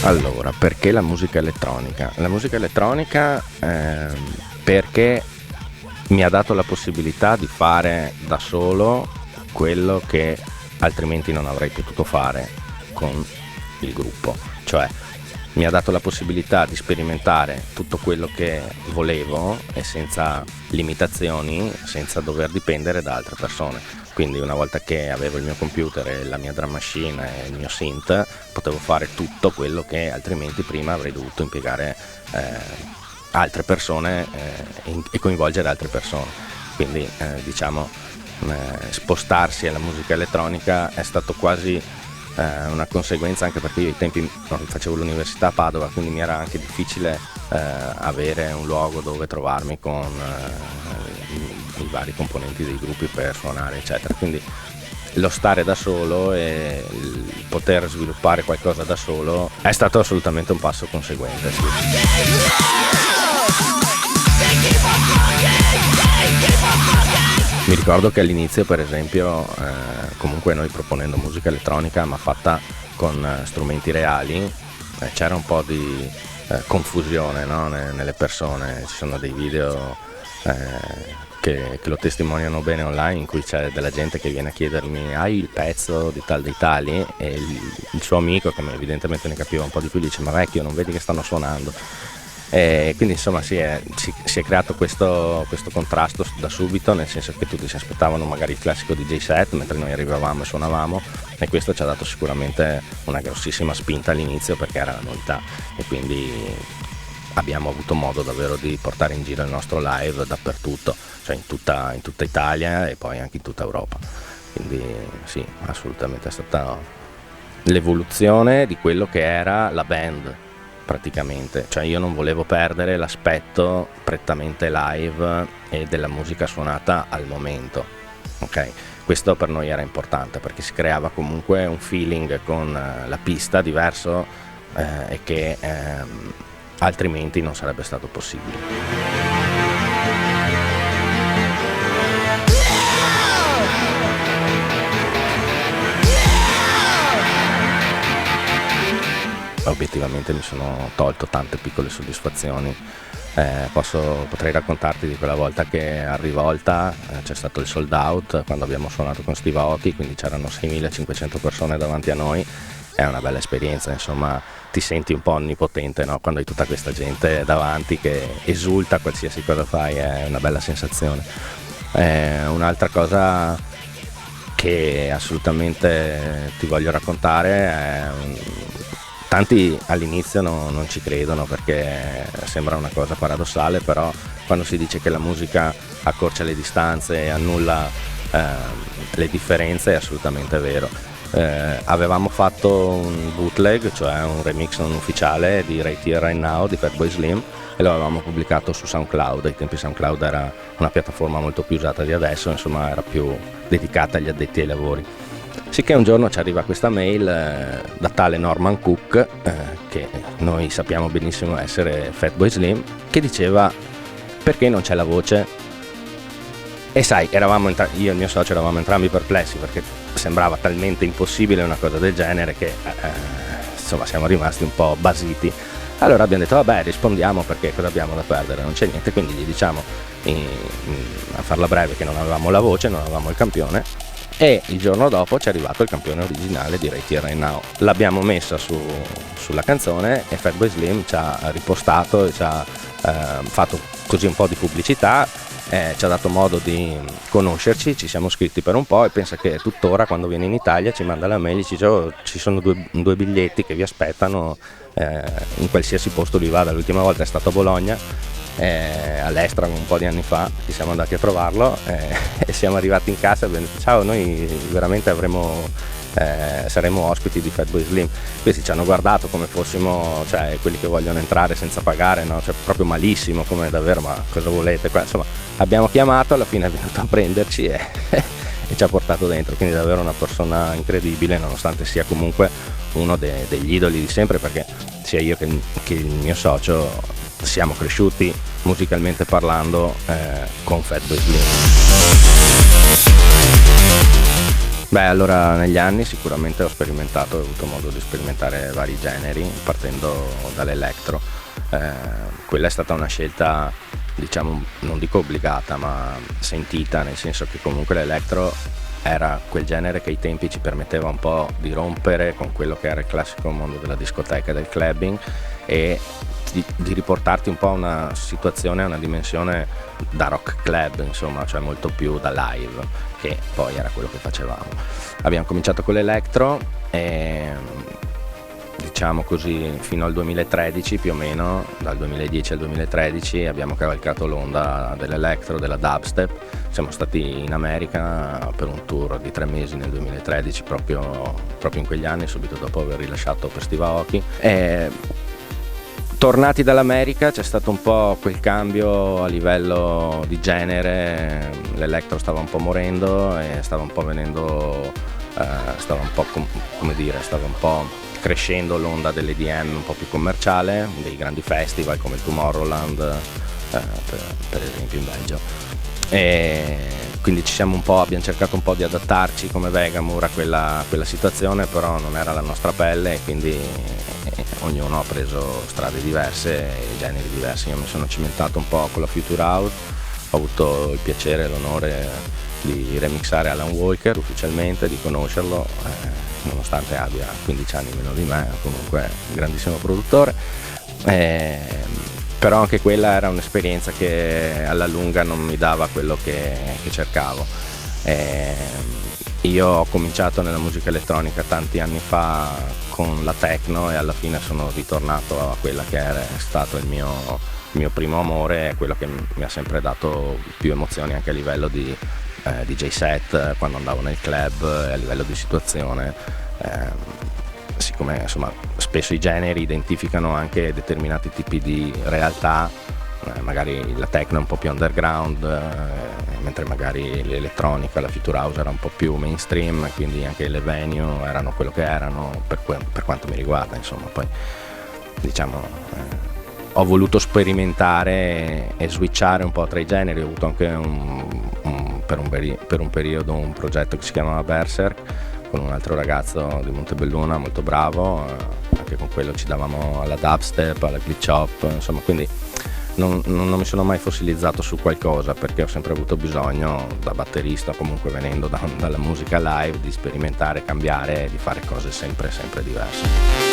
Allora, perché la musica elettronica? La musica elettronica perché mi ha dato la possibilità di fare da solo quello che altrimenti non avrei potuto fare con il gruppo. Cioè, mi ha dato la possibilità di sperimentare tutto quello che volevo e senza limitazioni, senza dover dipendere da altre persone. Quindi una volta che avevo il mio computer e la mia drum machine e il mio synth, potevo fare tutto quello che altrimenti prima avrei dovuto impiegare altre persone e coinvolgere altre persone. Quindi spostarsi alla musica elettronica è stato quasi una conseguenza, anche perché io ai tempi facevo l'università a Padova, quindi mi era anche difficile avere un luogo dove trovarmi con i vari componenti dei gruppi per suonare eccetera, quindi lo stare da solo e il poter sviluppare qualcosa da solo è stato assolutamente un passo conseguente, sì. Mi ricordo che all'inizio, per esempio, comunque noi proponendo musica elettronica ma fatta con strumenti reali, c'era un po' di confusione, no? Nelle persone. Ci sono dei video che lo testimoniano bene online, in cui c'è della gente che viene a chiedermi: hai il pezzo di tal dei tali? E il suo amico, che evidentemente ne capiva un po' di più, dice: ma vecchio, non vedi che stanno suonando? E quindi insomma si è creato questo contrasto da subito, nel senso che tutti si aspettavano magari il classico DJ set mentre noi arrivavamo e suonavamo, e questo ci ha dato sicuramente una grossissima spinta all'inizio, perché era la novità, e quindi abbiamo avuto modo davvero di portare in giro il nostro live dappertutto, cioè in tutta Italia e poi anche in tutta Europa. Quindi sì, assolutamente è stata l'evoluzione di quello che era la band, praticamente. Cioè io non volevo perdere l'aspetto prettamente live e della musica suonata al momento, ok? Questo per noi era importante, perché si creava comunque un feeling con la pista diverso e che altrimenti non sarebbe stato possibile. Obiettivamente mi sono tolto tante piccole soddisfazioni. Potrei raccontarti di quella volta che a Rivolta c'è stato il sold out quando abbiamo suonato con Steve Aoki, quindi c'erano 6.500 persone davanti a noi. È una bella esperienza, insomma, ti senti un po' onnipotente, no? Quando hai tutta questa gente davanti che esulta qualsiasi cosa fai, è una bella sensazione. Un'altra cosa che assolutamente ti voglio raccontare è tanti all'inizio non ci credono, perché sembra una cosa paradossale, però quando si dice che la musica accorcia le distanze e annulla le differenze è assolutamente vero. Avevamo fatto un bootleg, cioè un remix non ufficiale di Right Here Right Now di Fatboy Slim, e lo avevamo pubblicato su SoundCloud. Ai tempi SoundCloud era una piattaforma molto più usata di adesso, insomma era più dedicata agli addetti ai lavori. Sicché un giorno ci arriva questa mail da tale Norman Cook, che noi sappiamo benissimo essere Fatboy Slim, che diceva: perché non c'è la voce? E sai, io e il mio socio eravamo entrambi perplessi, perché sembrava talmente impossibile una cosa del genere che insomma siamo rimasti un po' basiti. Allora abbiamo detto: vabbè, rispondiamo, perché cosa abbiamo da perdere, non c'è niente. Quindi gli diciamo, a farla breve, che non avevamo la voce, non avevamo il campione, e il giorno dopo ci è arrivato il campione originale di Right Here Right Now. L'abbiamo messa sulla canzone e Fatboy Slim ci ha ripostato e ci ha fatto così un po' di pubblicità, ci ha dato modo di conoscerci, ci siamo scritti per un po', e pensa che tuttora quando viene in Italia ci manda la mail e ci dice: oh, ci sono due biglietti che vi aspettano in qualsiasi posto lui vada. L'ultima volta è stato a Bologna, all'Estra, un po' di anni fa, ci siamo andati a trovarlo e siamo arrivati in casa e abbiamo detto: ciao, noi veramente saremo ospiti di Fatboy Slim. Questi ci hanno guardato come fossimo, cioè, quelli che vogliono entrare senza pagare, no? Cioè, proprio malissimo, come davvero, ma cosa volete? Insomma, abbiamo chiamato, alla fine è venuto a prenderci e ci ha portato dentro, quindi davvero una persona incredibile, nonostante sia comunque uno degli idoli di sempre, perché sia io che il mio socio siamo cresciuti musicalmente parlando con Fatboy Slim. Beh, allora negli anni sicuramente ho avuto modo di sperimentare vari generi, partendo dall'electro. Quella è stata una scelta, diciamo, non dico obbligata, ma sentita, nel senso che comunque l'electro era quel genere che ai tempi ci permetteva un po' di rompere con quello che era il classico mondo della discoteca e del clubbing, e di riportarti un po' a una situazione, a una dimensione da rock club, insomma, cioè molto più da live, che poi era quello che facevamo. Abbiamo cominciato con l'electro e, diciamo così, fino al 2013 più o meno, dal 2010 al 2013 abbiamo cavalcato l'onda dell'electro, della dubstep. Siamo stati in America per un tour di 3 mesi nel 2013, proprio in quegli anni, subito dopo aver rilasciato per Steve Aoki. Tornati dall'America c'è stato un po' quel cambio a livello di genere, l'electro stava un po' morendo e stava un po' venendo, stava un po' stava un po' crescendo l'onda dell'EDM un po' più commerciale, dei grandi festival come il Tomorrowland, per esempio in Belgio. E quindi abbiamo cercato un po' di adattarci come Vegamur a quella situazione, però non era la nostra pelle, e quindi ognuno ha preso strade diverse e generi diversi. Io mi sono cimentato un po' con la Future House, ho avuto il piacere e l'onore di remixare Alan Walker ufficialmente, di conoscerlo, nonostante abbia 15 anni meno di me, comunque un grandissimo produttore. Però anche quella era un'esperienza che alla lunga non mi dava quello che cercavo. Io ho cominciato nella musica elettronica tanti anni fa con la techno, e alla fine sono ritornato a quella che era stato il mio primo amore, quello che mi ha sempre dato più emozioni anche a livello di DJ set, quando andavo nel club, e a livello di situazione. Siccome insomma spesso i generi identificano anche determinati tipi di realtà, magari la techno è un po' più underground, mentre magari l'elettronica, la Future House era un po' più mainstream, quindi anche le venue erano quello che erano per quanto mi riguarda, insomma. Poi diciamo ho voluto sperimentare e switchare un po' tra i generi. Ho avuto anche per un periodo un progetto che si chiamava Berserk, con un altro ragazzo di Montebelluna molto bravo, anche con quello ci davamo alla dubstep, alla glitch hop, insomma, quindi non mi sono mai fossilizzato su qualcosa, perché ho sempre avuto bisogno, da batterista, comunque venendo dalla musica live, di sperimentare, cambiare e di fare cose sempre diverse.